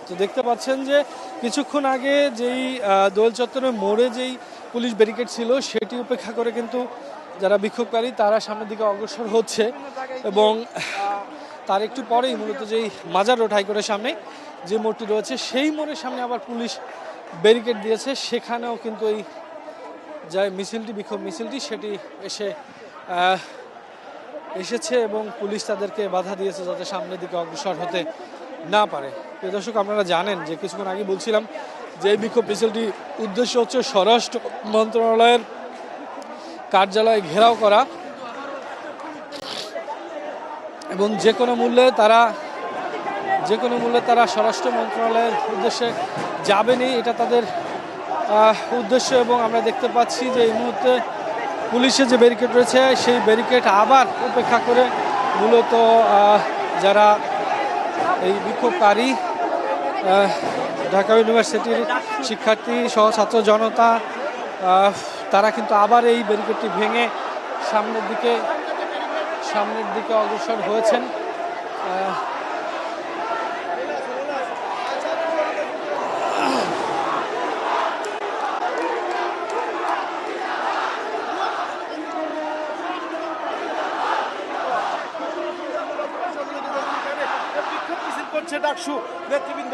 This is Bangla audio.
তো দেখতে পাচ্ছেন যে কিছুক্ষণ আগে যেই দোয়েল চত্বরের মোড়ে যেই পুলিশ ব্যারিকেড ছিল সেটি উপেক্ষা করে কিন্তু যারা বিক্ষোভকারী তারা সামনের দিকে অগ্রসর হচ্ছে এবং তার একটু পরেই মূলত যেই মাজার রোড হাইকোর্টের সামনে যে মোড়টি রয়েছে সেই মোড়ের সামনে আবার পুলিশ ব্যারিকেড দিয়েছে, সেখানেও কিন্তু এই যে মিছিলটি বিক্ষোভ মিছিলটি সেটি এসেছে এবং পুলিশ তাদেরকে বাধা দিয়েছে যাতে সামনের দিকে অগ্রসর হতে না পারে। প্রিয় দর্শক, আপনারা জানেন যে কিছুক্ষণ আগে বলছিলাম যে এই বিক্ষোভ মিছিলটি উদ্দেশ্য হচ্ছে স্বরাষ্ট্র মন্ত্রণালয়ের কার্যালয় ঘেরাও করা এবং যে কোনো মূল্যে তারা স্বরাষ্ট্র মন্ত্রণালয়ের উদ্দেশ্যে যাবেনি, এটা তাদের উদ্দেশ্য। এবং আমরা দেখতে পাচ্ছি যে এই মুহূর্তে পুলিশের যে ব্যারিকেড রয়েছে সেই ব্যারিকেড আবার উপেক্ষা করে মূলত যারা এই বিক্ষোভকারী ঢাকা ইউনিভার্সিটির শিক্ষার্থী সহ ছাত্র জনতা তারা কিন্তু আবার এই ব্যারিকেডটি ভেঙে সামনের দিকে অগ্রসর হয়েছেন। ডাকসু নেতৃবৃন্দ